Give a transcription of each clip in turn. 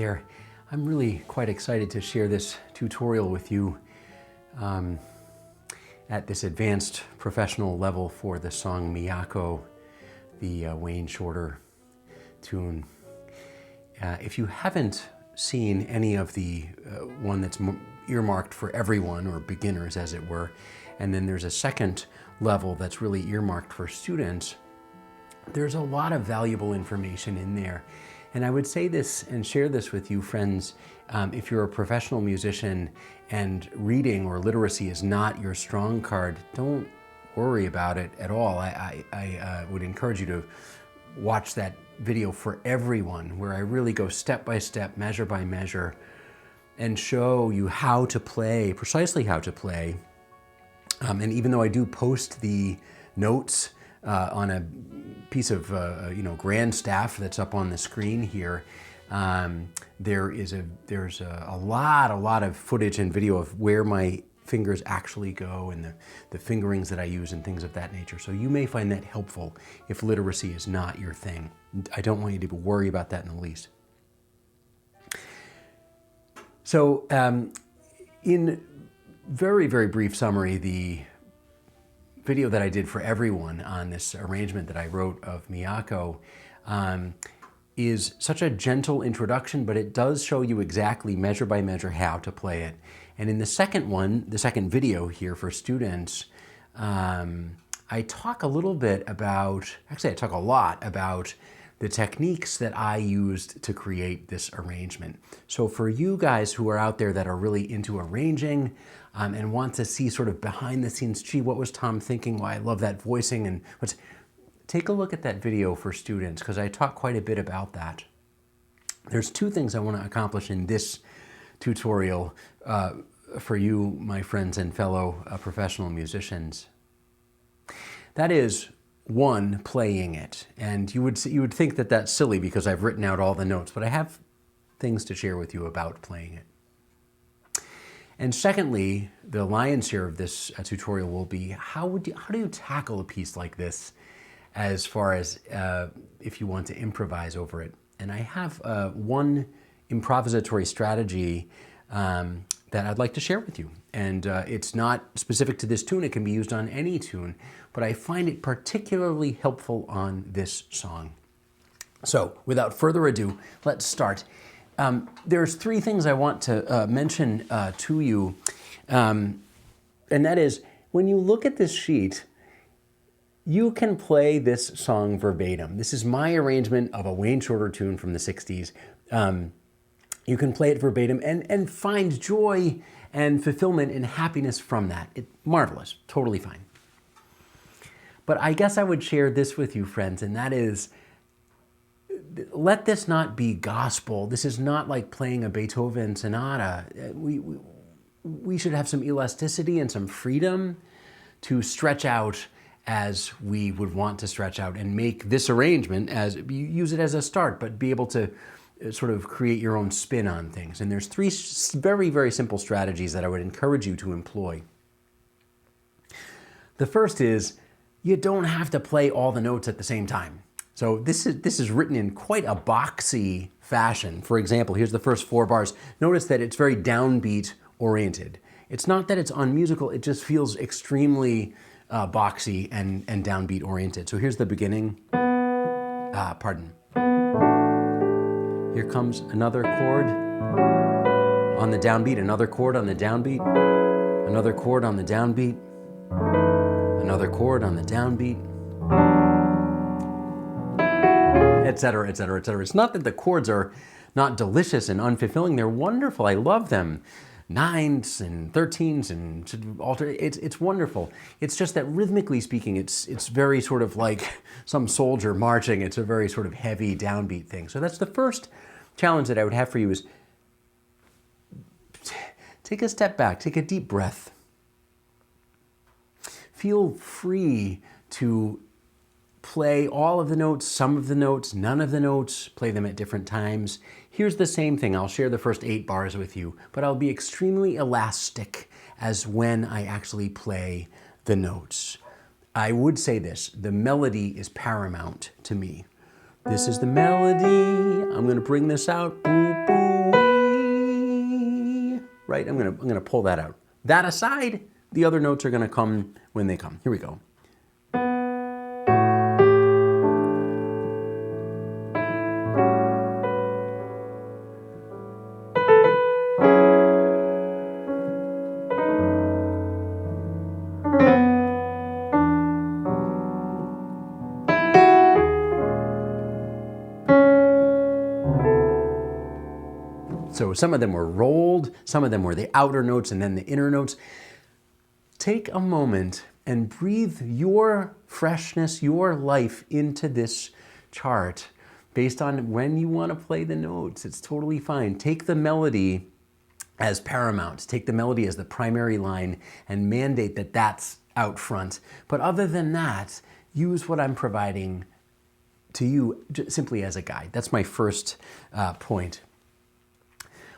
there. I'm really quite excited to share this tutorial with you at this advanced professional level for the song Mikayo, the Wayne Shorter tune. If you haven't seen any of the one that's earmarked for everyone, or beginners as it were, and then there's a second level that's really earmarked for students, there's a lot of valuable information in there. And I would say this and share this with you, friends, if you're a professional musician and reading or literacy is not your strong card, don't worry about it at all. I would encourage you to watch that video for everyone, where I really go step by step, measure by measure, and show you how to play, precisely how to play. And even though I do post the notes on a piece of grand staff that's up on the screen here, there's a lot of footage and video of where my fingers actually go and the fingerings that I use and things of that nature. So you may find that helpful if literacy is not your thing. I don't want you to worry about that in the least. So in very, very brief summary, the video that I did for everyone on this arrangement that I wrote of Mikayo is such a gentle introduction, but it does show you exactly measure by measure how to play it. And in the second one, the second video here for students, I talk a little bit about, actually I talk a lot about the techniques that I used to create this arrangement. So for you guys who are out there that are really into arranging and want to see sort of behind the scenes, gee, what was Tom thinking? Why I love that voicing, and take a look at that video for students, because I talk quite a bit about that. There's two things I want to accomplish in this tutorial for you, my friends and fellow professional musicians. That is, one, playing it. And you would think that that's silly because I've written out all the notes, but I have things to share with you about playing it. And secondly, the lion's share of this tutorial will be how do you tackle a piece like this, as far as if you want to improvise over it. And I have one improvisatory strategy that I'd like to share with you. And it's not specific to this tune, it can be used on any tune, but I find it particularly helpful on this song. So without further ado, let's start. There's three things I want to mention to you, and that is, when you look at this sheet, you can play this song verbatim. This is my arrangement of a Wayne Shorter tune from the 60s. You can play it verbatim and find joy and fulfillment and happiness from that. Marvelous, totally fine. But I guess I would share this with you, friends, and that is, let this not be gospel. This is not like playing a Beethoven sonata. We should have some elasticity and some freedom to stretch out as we would want to stretch out, and make this arrangement as, use it as a start, but be able to sort of create your own spin on things. And there's three very, very simple strategies that I would encourage you to employ. The first is, you don't have to play all the notes at the same time. So this is written in quite a boxy fashion. For example, here's the first 4 bars. Notice that it's very downbeat oriented. It's not that it's unmusical, it just feels extremely boxy and downbeat oriented. So here's the beginning. Here comes another chord on the downbeat, another chord on the downbeat, another chord on the downbeat, another chord on the downbeat, etc., etc., etc. It's not that the chords are not delicious and unfulfilling. They're wonderful. I love them. 9s and 13s and alternate. It's wonderful. It's just that rhythmically speaking, it's very sort of like some soldier marching. It's a very sort of heavy downbeat thing. So that's the first challenge that I would have for you, is take a step back, take a deep breath. Feel free to play all of the notes, some of the notes, none of the notes, play them at different times. Here's the same thing. I'll share the first 8 bars with you, but I'll be extremely elastic as when I actually play the notes. I would say this, the melody is paramount to me. This is the melody. I'm going to bring this out. Boo, boo. right? I'm gonna pull that out. That aside, the other notes are gonna come when they come. Here we go. So some of them were rolled, some of them were the outer notes and then the inner notes. Take a moment and breathe your freshness, your life into this chart based on when you want to play the notes. It's totally fine. Take the melody as paramount. Take the melody as the primary line and mandate that that's out front. But other than that, use what I'm providing to you simply as a guide. That's my first point.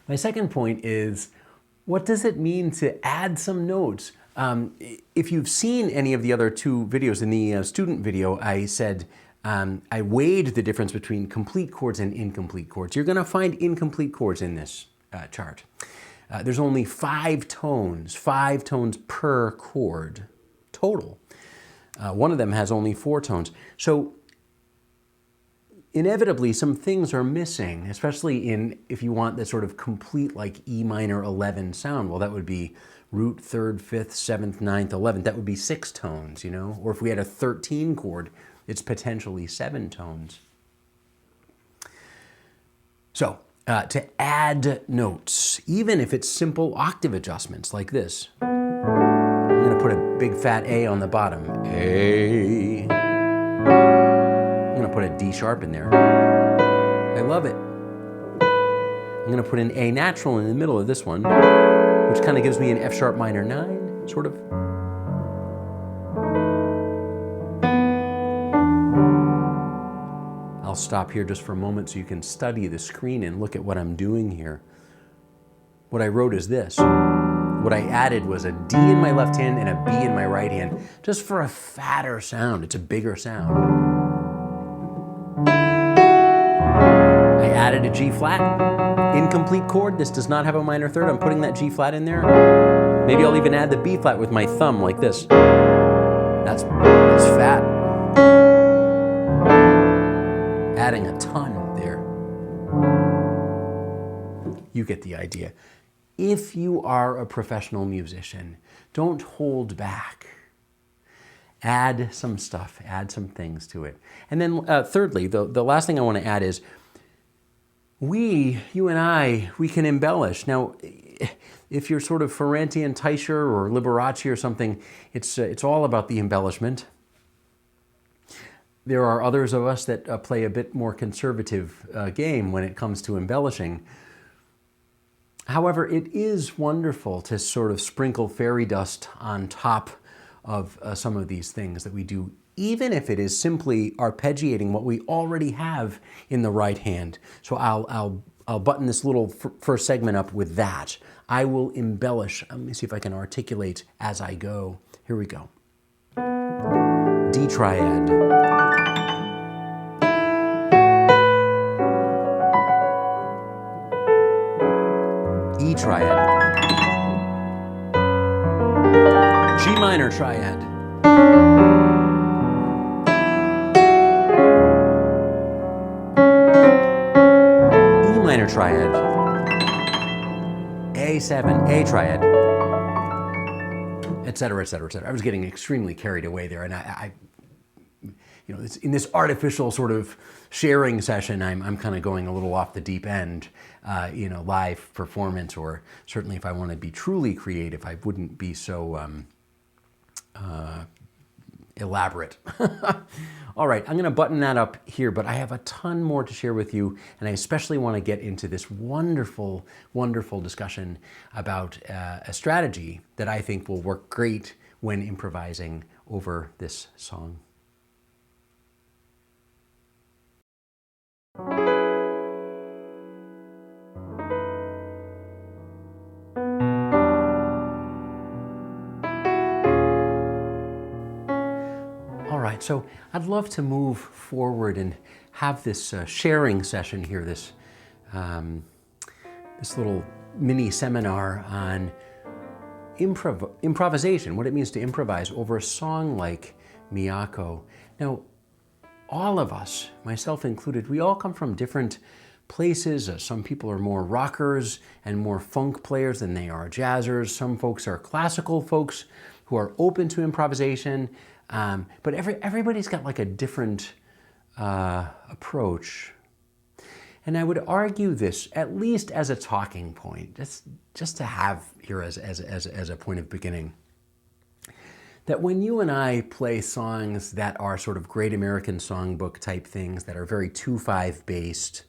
My second point is, what does it mean to add some notes? If you've seen any of the other two videos, in the student video, I said I weighed the difference between complete chords and incomplete chords. You're going to find incomplete chords in this chart. There's only 5 tones per chord total. One of them has only 4 tones. So inevitably, some things are missing, especially if you want the sort of complete like E minor 11 sound. Well, that would be root, 3rd, 5th, 7th, 9th, 11th. That would be 6 tones, you know? Or if we had a 13 chord, it's potentially 7 tones. So, to add notes, even if it's simple octave adjustments like this. I'm gonna put a big fat A on the bottom. A. I'm gonna put a D sharp in there. I love it. I'm gonna put an A natural in the middle of this one, which kind of gives me an F sharp minor 9, sort of. I'll stop here just for a moment so you can study the screen and look at what I'm doing here. What I wrote is this. What I added was a D in my left hand and a B in my right hand, just for a fatter sound. It's a bigger sound. I added a G flat, incomplete chord. This does not have a minor third. I'm putting that G flat in there. Maybe I'll even add the B flat with my thumb like this. That's fat. Adding a ton there. You get the idea. If you are a professional musician, don't hold back. Add some stuff, add some things to it. And then thirdly, the last thing I want to add is, you and I, we can embellish. Now, if you're sort of Ferranti and Teicher or Liberace or something, it's all about the embellishment. There are others of us that play a bit more conservative game when it comes to embellishing. However, it is wonderful to sort of sprinkle fairy dust on top of some of these things that we do, even if it is simply arpeggiating what we already have in the right hand. So I'll button this little first segment up with that. I will embellish. Let me see if I can articulate as I go. Here we go. D triad. E triad, G minor triad, E minor triad, A7, A triad, etc., etc., etc. I was getting extremely carried away there, and I you know, in this artificial sort of sharing session, I'm kind of going a little off the deep end. You know, live performance, or certainly if I want to be truly creative, I wouldn't be so elaborate. All right, I'm going to button that up here, but I have a ton more to share with you, and I especially want to get into this wonderful, wonderful discussion about a strategy that I think will work great when improvising over this song. So I'd love to move forward and have this sharing session here, this little mini seminar on improvisation, what it means to improvise over a song like Mikayo. Now, all of us, myself included, we all come from different places. Some people are more rockers and more funk players than they are jazzers. Some folks are classical folks who are open to improvisation. But everybody's got like a different approach. And I would argue this, at least as a talking point, just to have here as a point of beginning, that when you and I play songs that are sort of Great American Songbook type things, that are very 2/5 based,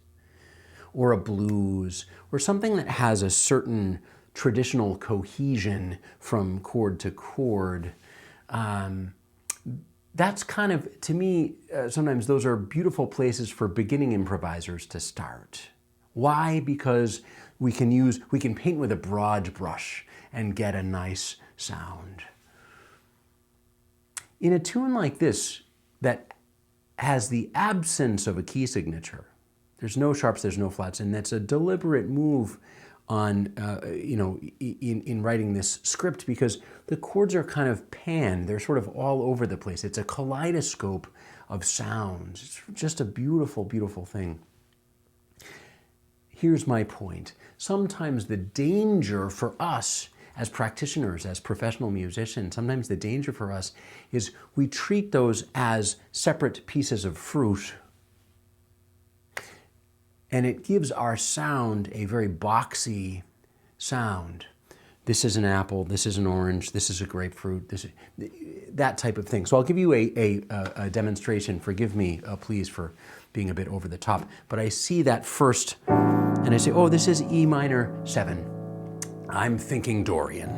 or a blues, or something that has a certain traditional cohesion from chord to chord, that's kind of, to me, sometimes those are beautiful places for beginning improvisers to start. Why? Because we can paint with a broad brush and get a nice sound. In a tune like this that has the absence of a key signature, there's no sharps, there's no flats, and that's a deliberate move on, in writing this script, because the chords are kind of panned. They're sort of all over the place. It's a kaleidoscope of sounds. It's just a beautiful, beautiful thing. Here's my point. Sometimes the danger for us as practitioners, as professional musicians, sometimes the danger for us is we treat those as separate pieces of fruit, and it gives our sound a very boxy sound. This is an apple, this is an orange, this is a grapefruit, that type of thing. So I'll give you a demonstration. Forgive me, please, for being a bit over the top. But I see that first, and I say, oh, this is E minor 7. I'm thinking Dorian.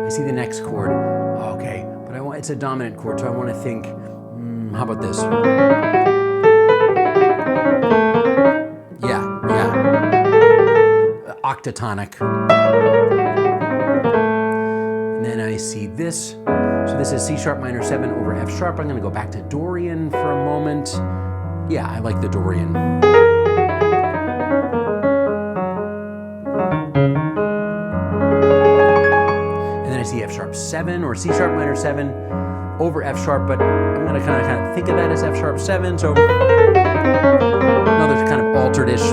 I see the next chord. Okay, but it's a dominant chord, so I want to think, how about this? Yeah. Octatonic. And then I see this. So this is C sharp minor 7 over F sharp. I'm going to go back to Dorian for a moment. Yeah, I like the Dorian. And then I see F sharp 7 or C sharp minor 7 over F sharp, but I'm going to kind of think of that as F sharp 7, so another kind of altered-ish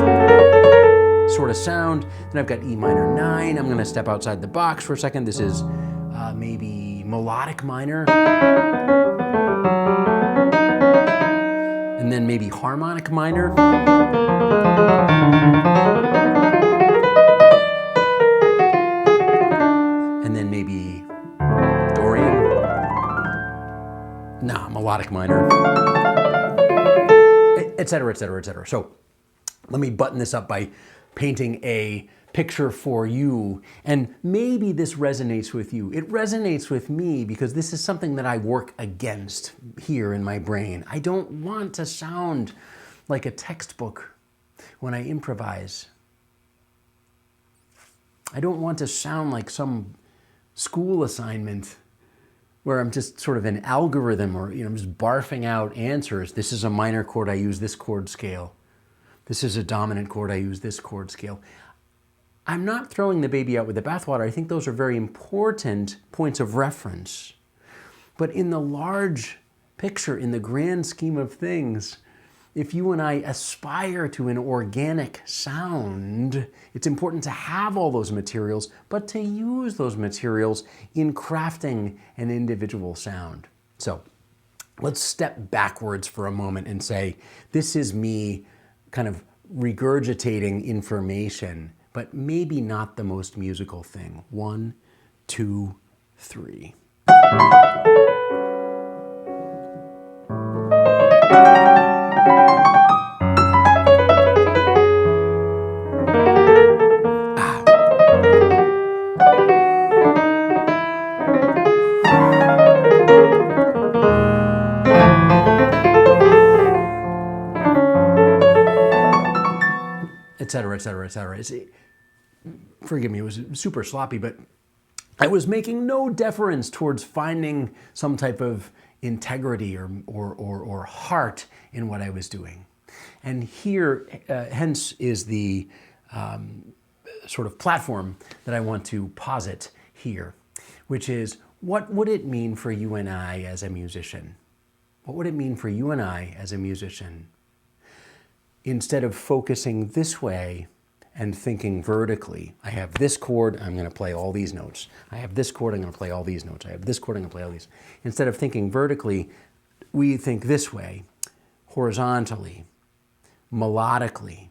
sort of sound. Then I've got E minor 9. I'm going to step outside the box for a second. This is maybe melodic minor. And then maybe harmonic minor. And then maybe Dorian. Nah, melodic minor, etc., etc., etc. So let me button this up by painting a picture for you, and maybe this resonates with you. It resonates with me because this is something that I work against here in my brain. I don't want to sound like a textbook when I improvise. I don't want to sound like some school assignment where I'm just sort of an algorithm, or I'm just barfing out answers. This is a minor chord, I use this chord scale. This is a dominant chord, I use this chord scale. I'm not throwing the baby out with the bathwater. I think those are very important points of reference. But in the large picture, in the grand scheme of things, if you and I aspire to an organic sound, it's important to have all those materials, but to use those materials in crafting an individual sound. So let's step backwards for a moment and say, this is me kind of regurgitating information, but maybe not the most musical thing. 1, 2, 3. Etc., etc., etc. Forgive me, it was super sloppy, but I was making no deference towards finding some type of integrity or heart in what I was doing. And here, hence, is the sort of platform that I want to posit here, which is, what would it mean for you and I as a musician? What would it mean for you and I as a musician? Instead of focusing this way and thinking vertically, I have this chord, I'm going to play all these notes. I have this chord, I'm going to play all these notes. I have this chord, I'm going to play all these. Instead of thinking vertically, we think this way, horizontally, melodically.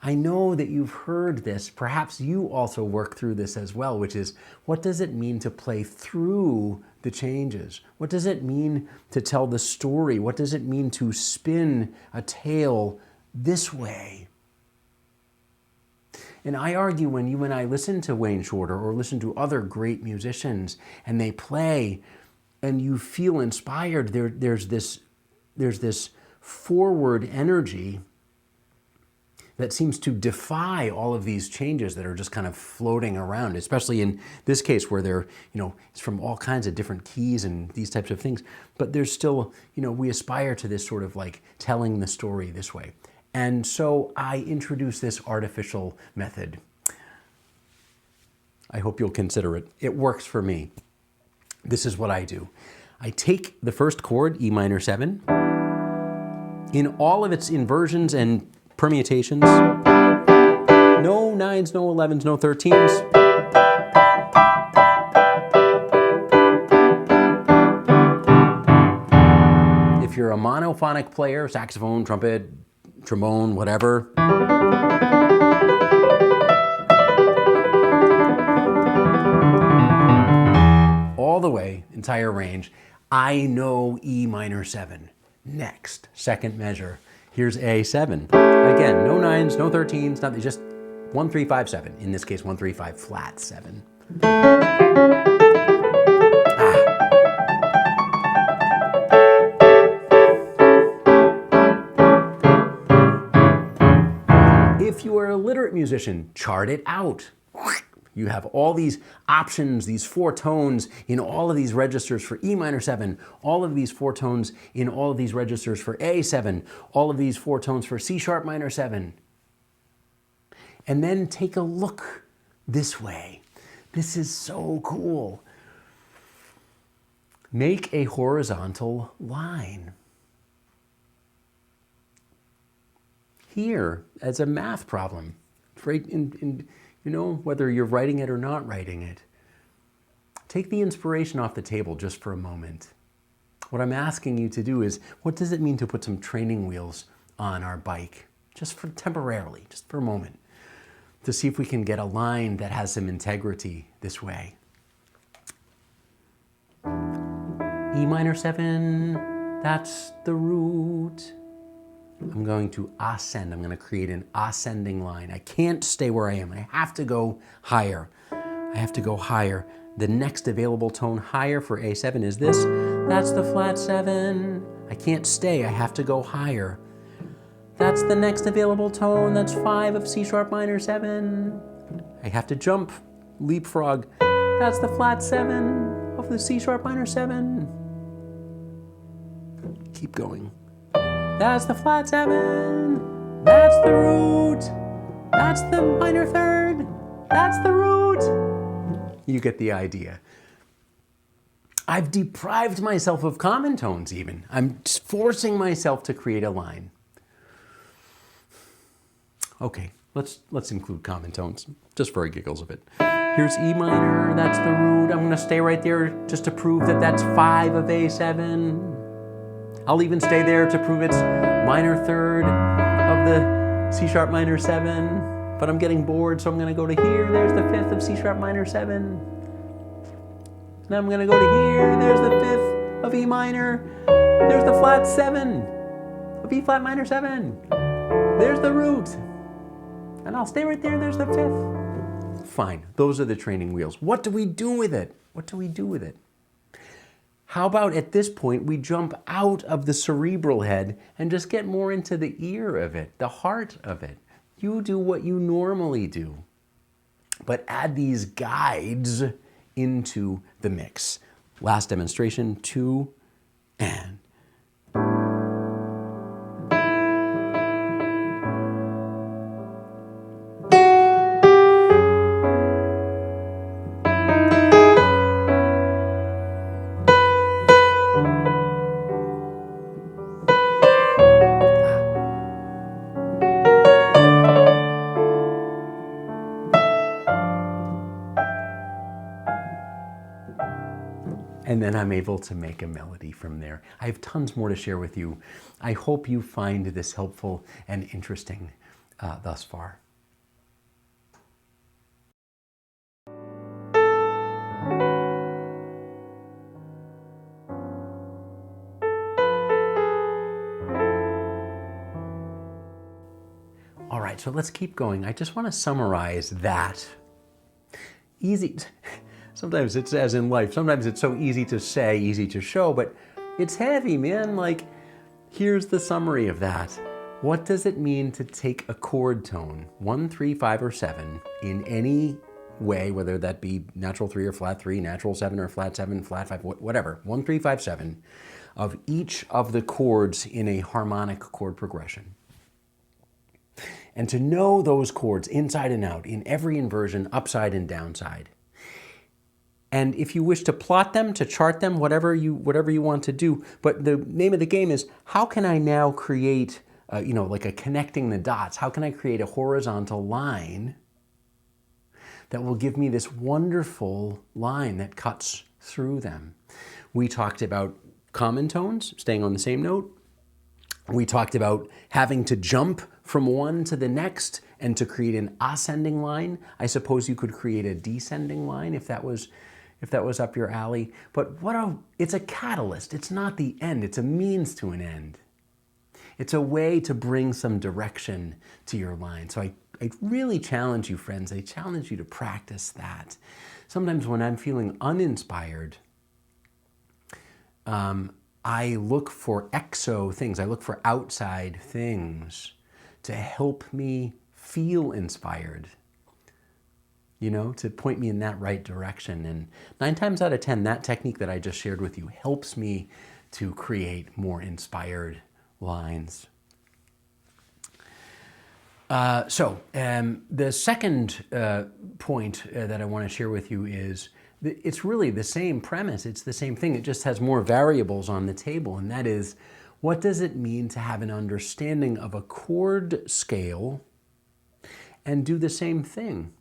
I know that you've heard this. Perhaps you also work through this as well, which is, what does it mean to play through the changes? What does it mean to tell the story? What does it mean to spin a tale this way? And I argue, when you and I listen to Wayne Shorter or listen to other great musicians and they play and you feel inspired, there's this forward energy that seems to defy all of these changes that are just kind of floating around, especially in this case where they're, it's from all kinds of different keys and these types of things. But there's still, we aspire to this sort of like telling the story this way. And so I introduce this artificial method. I hope you'll consider it. It works for me. This is what I do. I take the first chord, E minor 7, in all of its inversions and permutations. No 9s, no 11s, no 13s. If you're a monophonic player, saxophone, trumpet, trombone, whatever, all the way, entire range, I know E minor 7. Next, second measure. Here's A7. Again, no 9s, no 13s, nothing, just 1, 3, 5, 7. In this case, 1, 3, 5, flat 7. If you are a literate musician, chart it out. You have all these options, these 4 tones in all of these registers for E minor 7, all of these 4 tones in all of these registers for A7, all of these 4 tones for C sharp minor 7. And then take a look this way. This is so cool. Make a horizontal line. Here, as a math problem, whether you're writing it or not writing it. Take the inspiration off the table just for a moment. What I'm asking you to do is, what does it mean to put some training wheels on our bike? Just for temporarily, just for a moment, to see if we can get a line that has some integrity this way. E minor 7, that's the root. I'm going to ascend. I'm going to create an ascending line. I can't stay where I am. I have to go higher. I have to go higher. The next available tone higher for A7 is this. That's the flat 7. I can't stay. I have to go higher. That's the next available tone. That's 5 of C sharp minor 7. I have to jump, leapfrog. That's the flat 7 of the C sharp minor 7. Keep going. That's the flat 7. That's the root. That's the minor 3rd. That's the root. You get the idea. I've deprived myself of common tones even. I'm forcing myself to create a line. Okay, let's include common tones, just for giggles of it. Here's E minor, that's the root. I'm gonna stay right there just to prove that that's 5 of A7. I'll even stay there to prove it's minor 3rd of the C sharp minor 7, but I'm getting bored, so I'm gonna go to here, there's the 5th of C sharp minor 7. Now I'm gonna go to here, there's the 5th of E minor, there's the flat 7 of E flat minor 7, there's the root, and I'll stay right there, there's the 5th. Fine, those are the training wheels. What do we do with it? What do we do with it? How about at this point we jump out of the cerebral head and just get more into the ear of it, the heart of it. You do what you normally do, but add these guides into the mix. Last demonstration, 2 and. I'm able to make a melody from there. I have tons more to share with you. I hope you find this helpful and interesting thus far. All right, so let's keep going. I just want to summarize that. Easy. Sometimes it's as in life. Sometimes it's so easy to say, easy to show, but it's heavy, man. Like, here's the summary of that. What does it mean to take a chord tone, 1, 3, 5, or 7, in any way, whether that be natural 3 or flat 3, natural 7 or flat 7, flat 5, whatever, 1, 3, 5, 7, of each of the chords in a harmonic chord progression. And to know those chords inside and out, in every inversion, upside and downside. And if you wish to plot them, to chart them, whatever you want to do, but the name of the game is, how can I now create, like a connecting the dots, how can I create a horizontal line that will give me this wonderful line that cuts through them? We talked about common tones, staying on the same note. We talked about having to jump from one to the next and to create an ascending line. I suppose you could create a descending line if that was up your alley. But it's a catalyst. It's not the end. It's a means to an end. It's a way to bring some direction to your line. So I really challenge you, friends. I challenge you to practice that. Sometimes when I'm feeling uninspired, I look for exo things. I look for outside things to help me feel inspired, to point me in that right direction. And 9 times out of 10, that technique that I just shared with you helps me to create more inspired lines. The second point that I want to share with you is it's really the same premise. It's the same thing. It just has more variables on the table, and that is, what does it mean to have an understanding of a chord scale and do the same thing?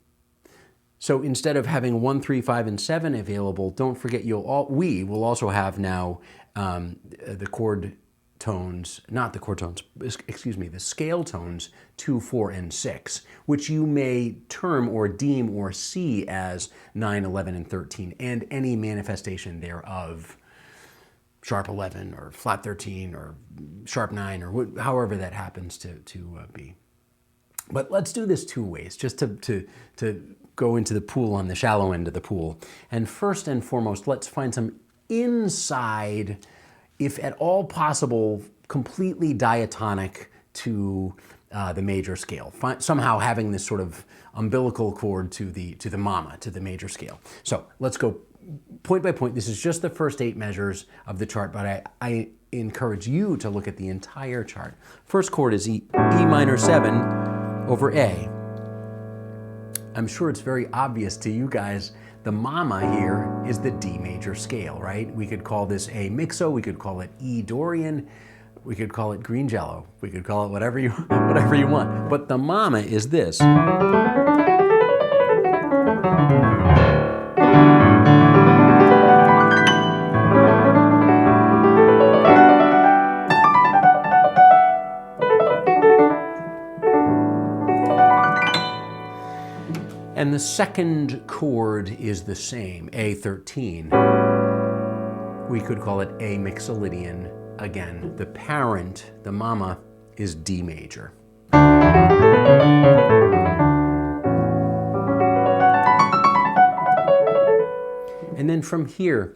So instead of having 1, 3, 5, and 7 available, don't forget we will also have now the chord tones, not the chord tones, excuse me, the scale tones 2, 4, and 6, which you may term or deem or see as 9, 11, and 13, and any manifestation thereof, sharp 11 or flat 13 or sharp 9 or however that happens to be. But let's do this 2 ways, just to go into the pool on the shallow end of the pool. And first and foremost, let's find some inside, if at all possible, completely diatonic to the major scale. Somehow having this sort of umbilical chord to the mama, to the major scale. So let's go point by point. This is just the first 8 measures of the chart, but I encourage you to look at the entire chart. First chord is E minor 7 over A. I'm sure it's very obvious to you guys. The mama here is the D major scale, right? We could call this A mixo, we could call it E Dorian, we could call it green jello, we could call it whatever you want. But the mama is this. And the second chord is the same, A13. We could call it A mixolydian. Again, the parent, the mama, is D major. And then from here,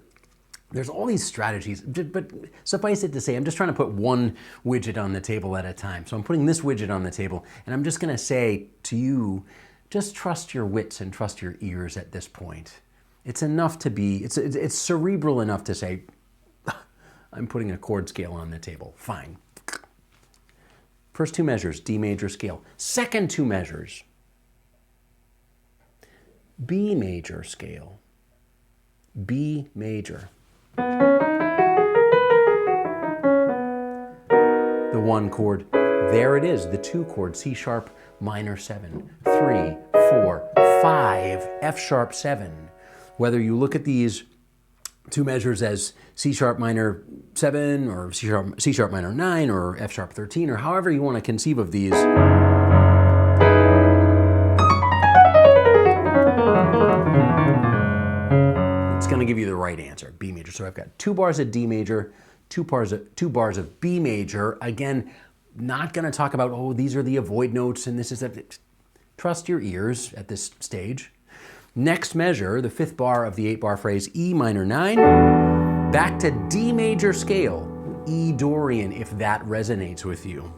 there's all these strategies, but suffice it to say, I'm just trying to put one widget on the table at a time. So I'm putting this widget on the table, and I'm just going to say to you, just trust your wits and trust your ears at this point. It's enough to be, it's cerebral enough to say, I'm putting a chord scale on the table. Fine. First 2 measures, D major scale. Second 2 measures, B major scale. B major. The 1 chord, there it is, the 2 chord, C sharp minor 7, 3, 4, 5, F sharp 7. Whether you look at these two measures as C sharp minor 7 or C sharp minor 9 or F sharp 13 or however you want to conceive of these. It's going to give you the right answer, B major. So I've got 2 bars of D major, 2 bars of B major. Again, not going to talk about, oh, these are the avoid notes and this is that. Trust your ears at this stage. Next measure, the 5th bar of the 8-bar phrase, E minor 9, back to D major scale, E Dorian, if that resonates with you.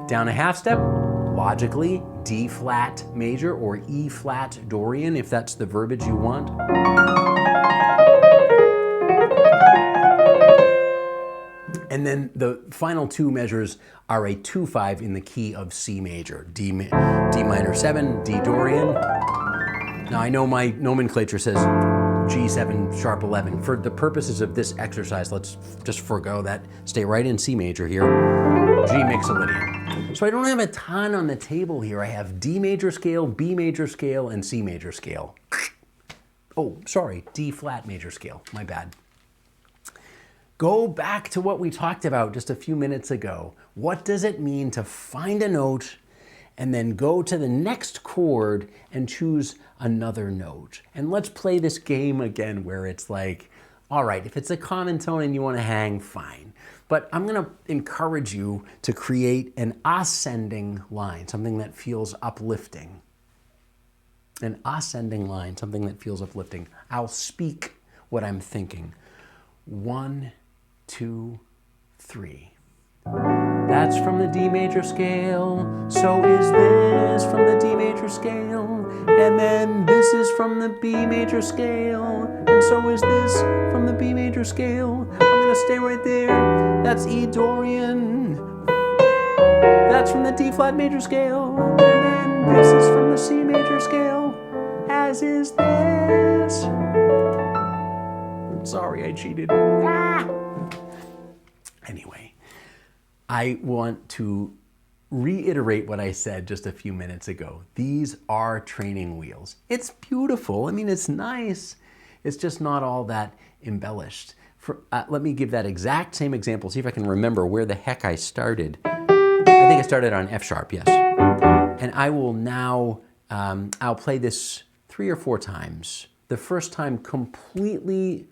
Down a half step, logically, D flat major or E flat Dorian, if that's the verbiage you want. And then the final 2 measures are a 2-5 in the key of C major, D minor 7, D Dorian. Now I know my nomenclature says G7 sharp 11. For the purposes of this exercise, let's just forego that. Stay right in C major here. G mixolydian. So I don't have a ton on the table here. I have D major scale, B major scale, and C major scale. Oh, sorry, D flat major scale, my bad. Go back to what we talked about just a few minutes ago. What does it mean to find a note and then go to the next chord and choose another note? And let's play this game again where it's like, all right, if it's a common tone and you want to hang, fine. But I'm going to encourage you to create an ascending line, something that feels uplifting. An ascending line, something that feels uplifting. I'll speak what I'm thinking. 1, 2, 3. That's from the D major scale. So is this from the D major scale. And then this is from the B major scale. And so is this from the B major scale. I'm going to stay right there. That's E Dorian. That's from the D flat major scale. And then this is from the C major scale. As is this. Sorry, I cheated. Ah! Anyway, I want to reiterate what I said just a few minutes ago. These are training wheels. It's beautiful. I mean, it's nice. It's just not all that embellished. Let me give that exact same example. See if I can remember where the heck I started. I think I started on F sharp, yes. And I will now, I'll play this 3 or 4 times. The first time completely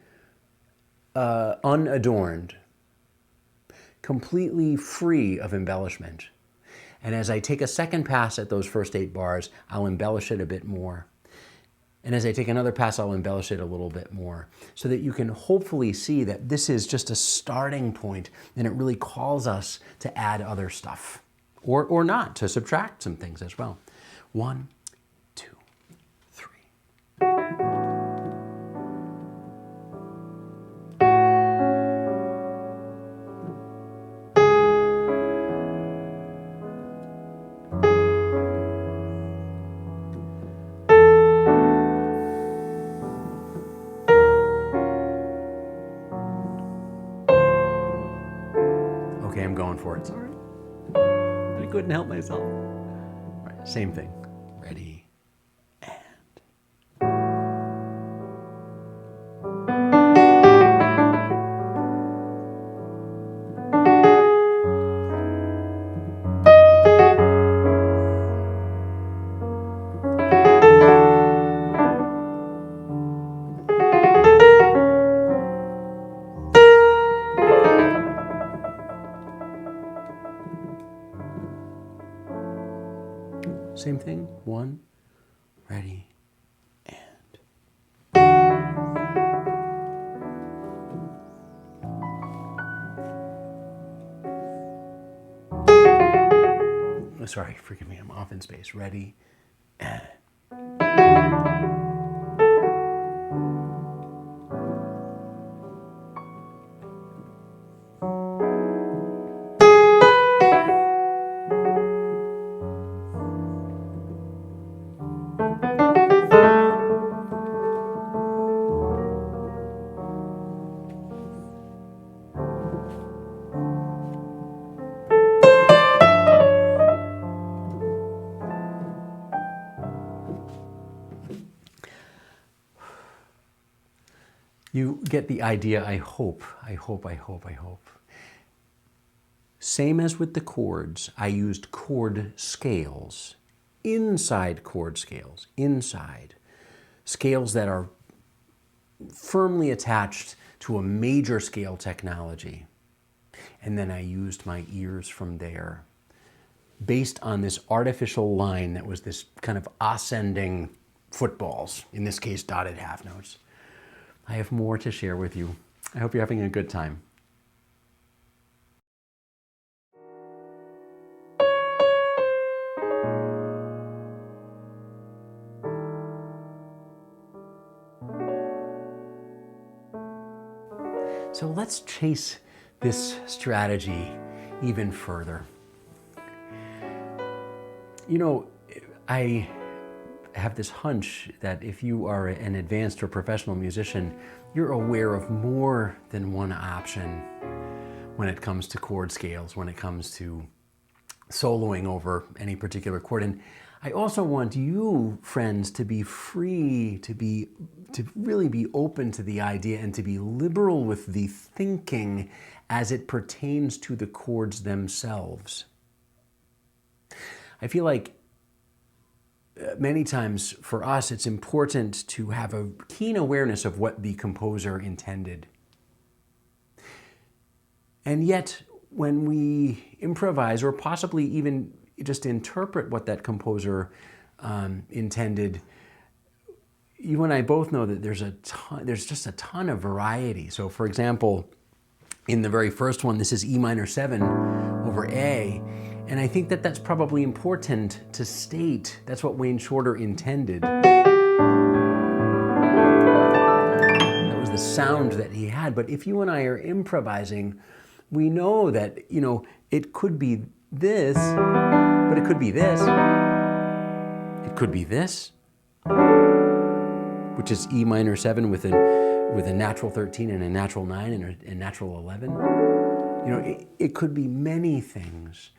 unadorned, completely free of embellishment. And as I take a second pass at those first 8 bars, I'll embellish it a bit more. And as I take another pass, I'll embellish it a little bit more so that you can hopefully see that this is just a starting point and it really calls us to add other stuff or not, to subtract some things as well. 1, 2, 3. Okay, I'm going for it, sorry. I couldn't help myself. All right, same thing. Ready, and. Same thing. 1, ready, and. Oh, sorry, forgive me, I'm off in space. Ready, and. You get the idea, I hope. Same as with the chords, I used chord scales, inside chord scales, inside. Scales that are firmly attached to a major scale technology. And then I used my ears from there, based on this artificial line that was this kind of ascending footballs, in this case dotted half notes. I have more to share with you. I hope you're having a good time. So let's chase this strategy even further. You know, I have this hunch that if you are an advanced or professional musician, you're aware of more than one option when it comes to chord scales, when it comes to soloing over any particular chord. And I also want you, friends, to be free, to really be open to the idea and to be liberal with the thinking as it pertains to the chords themselves. I feel like many times for us, it's important to have a keen awareness of what the composer intended. And yet, when we improvise or possibly even just interpret what that composer intended, you and I both know that there's just a ton of variety. So for example, in the very first one, this is E minor 7 over A, and I think that that's probably important to state. That's what Wayne Shorter intended. That was the sound that he had. But if you and I are improvising, we know that, you know, it could be this, but it could be this. It could be this, which is E minor 7 with a natural 13 and a natural 9 and a natural 11. You know, it could be many things.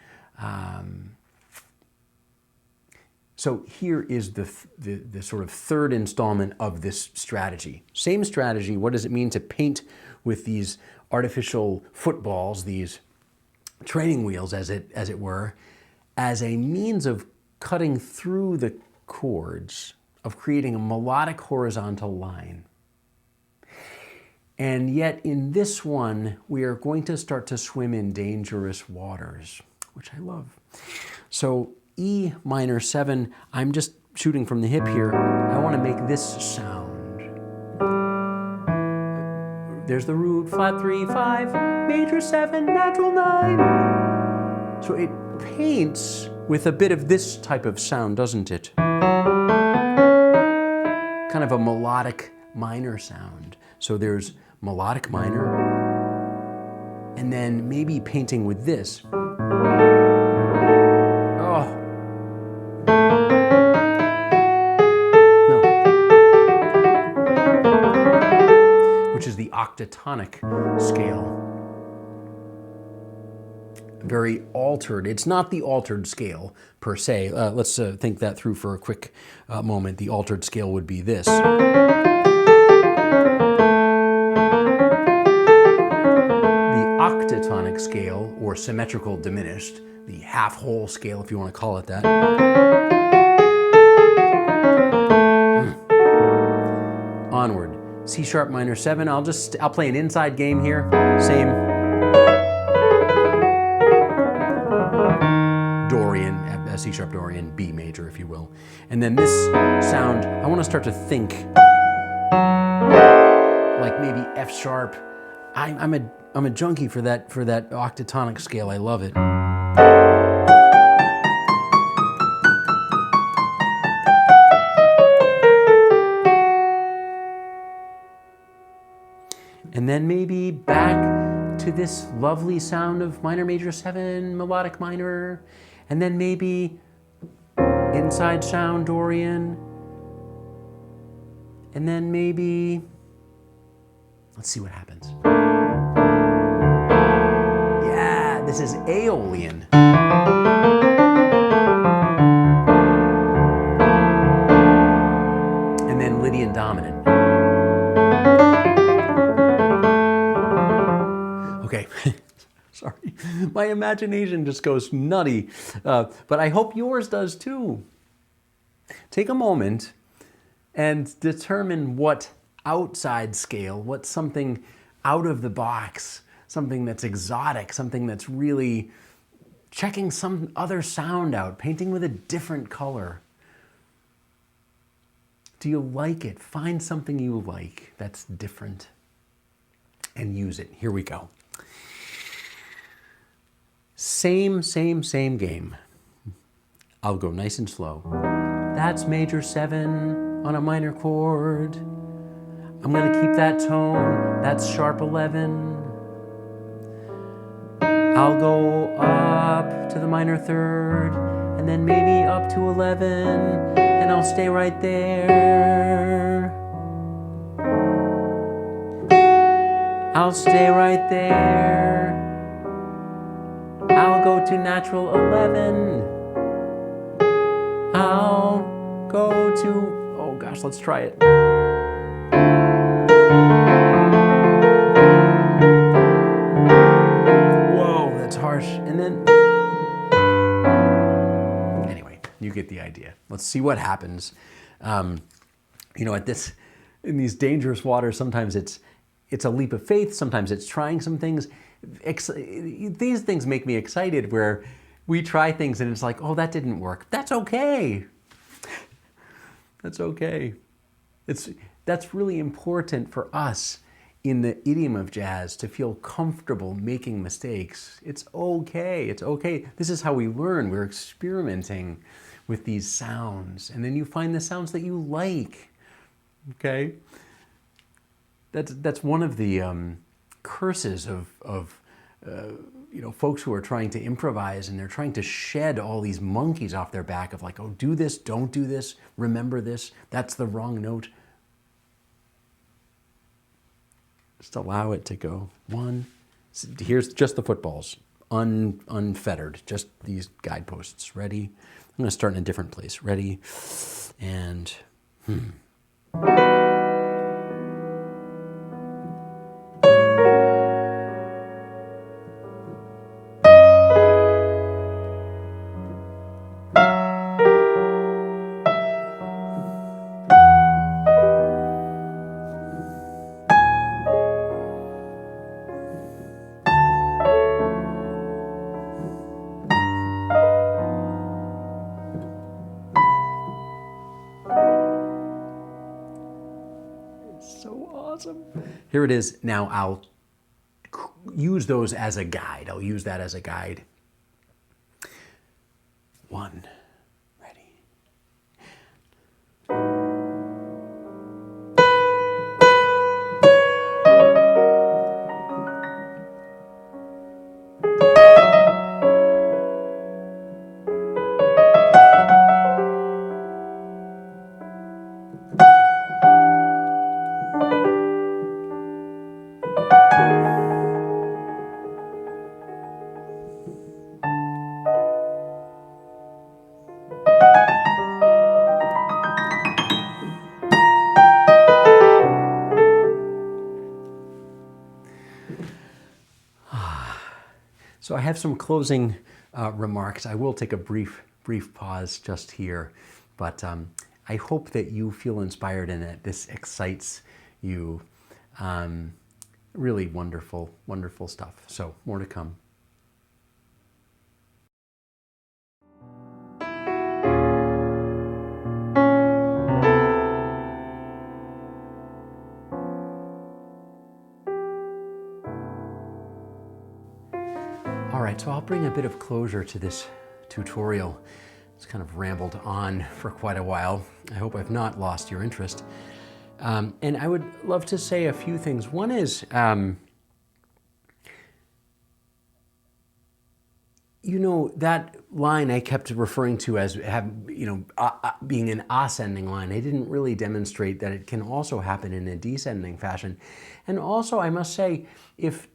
So here is the sort of third installment of this strategy. Same strategy. What does it mean to paint with these artificial footballs, these training wheels, as it were, as a means of cutting through the chords, of creating a melodic horizontal line. And yet in this one, we are going to start to swim in dangerous waters, which I love. So E minor 7, I'm just shooting from the hip here. I want to make this sound. There's the root, flat 3, 5, major 7, natural 9. So it paints with a bit of this type of sound, doesn't it? Kind of a melodic minor sound. So there's melodic minor, and then maybe painting with this. Oh. No. Which is the octatonic scale. Very altered. It's not the altered scale per se. Let's think that through for a quick moment. The altered scale would be this. Octatonic scale, or symmetrical diminished, the half-whole scale if you want to call it that. Onward. C sharp minor 7. I'll play an inside game here. Same. Dorian, C sharp Dorian, B major if you will. And then this sound, I want to start to think like maybe F sharp. I'm a junkie for that octatonic scale. I love it. And then maybe back to this lovely sound of minor major 7, melodic minor, and then maybe inside sound Dorian, and then maybe, let's see what happens. Yeah, this is Aeolian. And then Lydian dominant. My imagination just goes nutty. But I hope yours does too. Take a moment and determine what outside scale, what's something out of the box, something that's exotic, something that's really checking some other sound out, painting with a different color. Do you like it? Find something you like that's different and use it. Here we go. Same game. I'll go nice and slow. That's major 7 on a minor chord. I'm gonna keep that tone. That's sharp 11. I'll go up to the minor 3rd, and then maybe up to 11, and I'll stay right there. I'll stay right there. I'll go to natural 11. I'll go to, oh gosh, let's try it. Whoa, that's harsh. And then, anyway, you get the idea. Let's see what happens. You know, in these dangerous waters, sometimes it's a leap of faith. Sometimes it's trying some things. These things make me excited where we try things and it's like, oh, that didn't work. That's okay. That's okay. That's really important for us in the idiom of jazz to feel comfortable making mistakes. It's okay. It's okay. This is how we learn. We're experimenting with these sounds. And then you find the sounds that you like. Okay? That's one of the curses of you know, folks who are trying to improvise and they're trying to shed all these monkeys off their back of like, oh, do this, don't do this, remember this, that's the wrong note. Just allow it to go. 1, here's just the footballs, unfettered, just these guideposts. Ready? I'm going to start in a different place. Ready? And so awesome. Here it is. Now I'll use those as a guide. I'll use that as a guide. 1. Ready. So I have some closing remarks. I will take a brief pause just here, but I hope that you feel inspired and that this excites you. Really wonderful, wonderful stuff. So more to come. All right, so I'll bring a bit of closure to this tutorial. It's kind of rambled on for quite a while. I hope I've not lost your interest. And I would love to say a few things. One is, you know, that line I kept referring to as being an ascending line. I didn't really demonstrate that it can also happen in a descending fashion. And also, I must say, if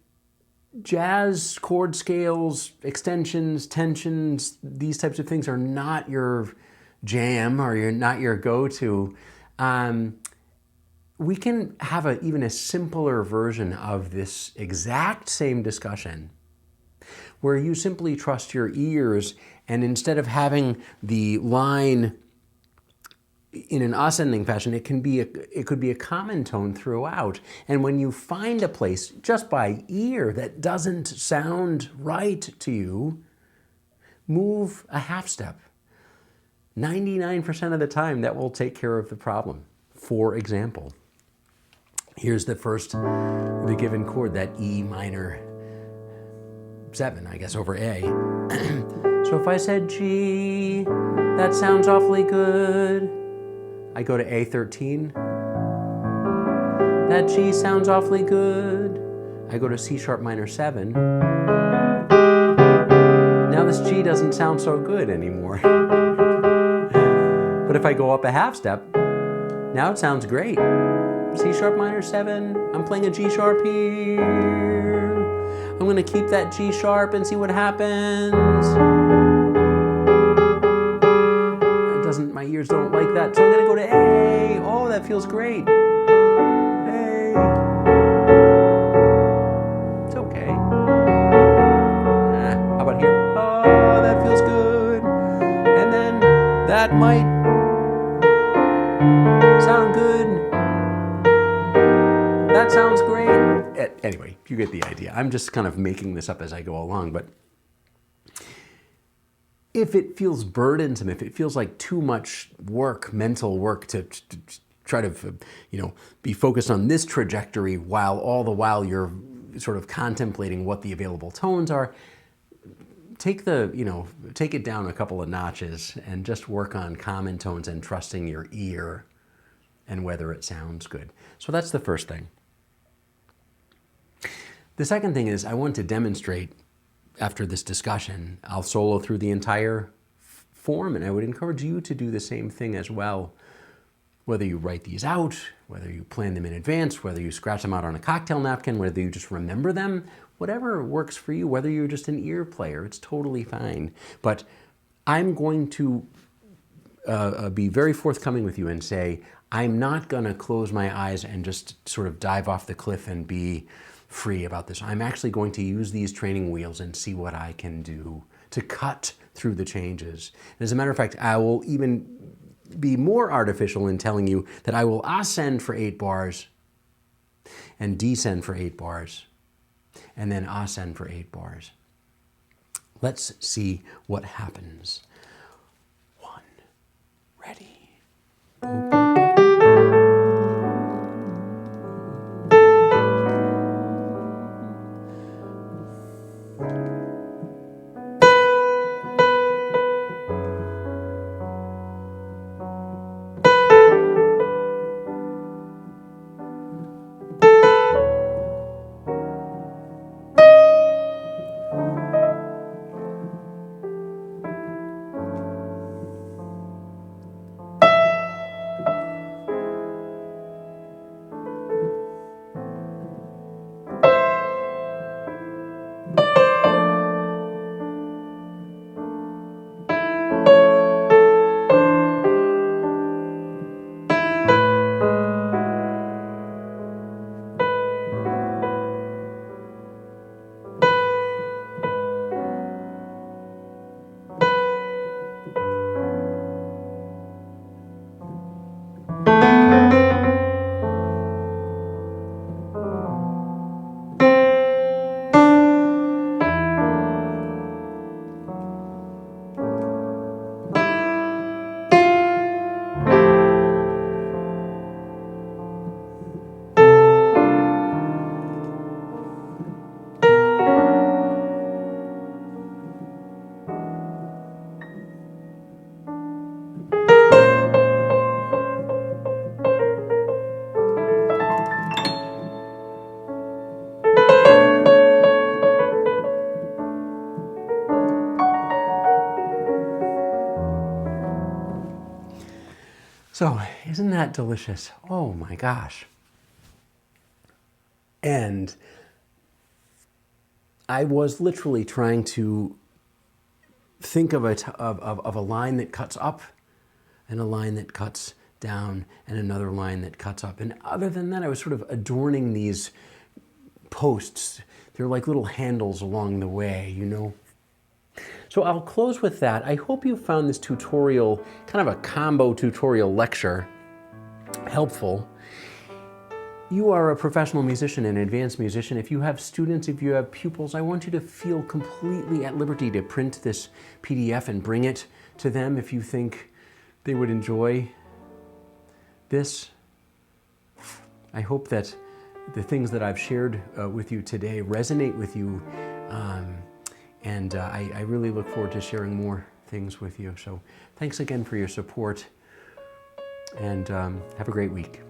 jazz chord scales, extensions, tensions, these types of things are not your jam or you're not your go-to, we can have even a simpler version of this exact same discussion where you simply trust your ears, and instead of having the line in an ascending fashion, it could be a common tone throughout. And when you find a place just by ear that doesn't sound right to you, move a half step. 99% of the time, that will take care of the problem. For example, here's the given chord, that E minor 7, I guess, over A. So if I said G, that sounds awfully good. I go to A13. That G sounds awfully good. I go to C sharp minor 7. Now this G doesn't sound so good anymore. But if I go up a half step, now it sounds great. C sharp minor 7, I'm playing a G sharp here. I'm gonna keep that G sharp and see what happens. My ears don't like that, so I'm gonna go to A. Oh, that feels great. A. It's okay. How about here? Oh, that feels good. And then that might sound good. That sounds great. Anyway, you get the idea. I'm just kind of making this up as I go along, but if it feels burdensome, if it feels like too much work, mental work to try to, be focused on this trajectory while all the while you're sort of contemplating what the available tones are, take it down a couple of notches and just work on common tones and trusting your ear and whether it sounds good. So that's the first thing. The second thing is I want to demonstrate. After this discussion, I'll solo through the entire form, and I would encourage you to do the same thing as well. Whether you write these out, whether you plan them in advance, whether you scratch them out on a cocktail napkin, whether you just remember them, whatever works for you, whether you're just an ear player, it's totally fine. But I'm going to be very forthcoming with you and say, I'm not gonna close my eyes and just sort of dive off the cliff and be free about this. I'm actually going to use these training wheels and see what I can do to cut through the changes. And as a matter of fact, I will even be more artificial in telling you that I will ascend for 8 bars and descend for 8 bars and then ascend for 8 bars. Let's see what happens. 1, ready. So, isn't that delicious? Oh my gosh. And I was literally trying to think of a line that cuts up and a line that cuts down and another line that cuts up. And other than that, I was sort of adorning these posts, they're like little handles along the way, you know. So I'll close with that. I hope you found this tutorial, kind of a combo tutorial lecture, helpful. You are a professional musician, an advanced musician. If you have students, if you have pupils, I want you to feel completely at liberty to print this PDF and bring it to them if you think they would enjoy this. I hope that the things that I've shared with you today resonate with you, and I really look forward to sharing more things with you. So thanks again for your support, and have a great week.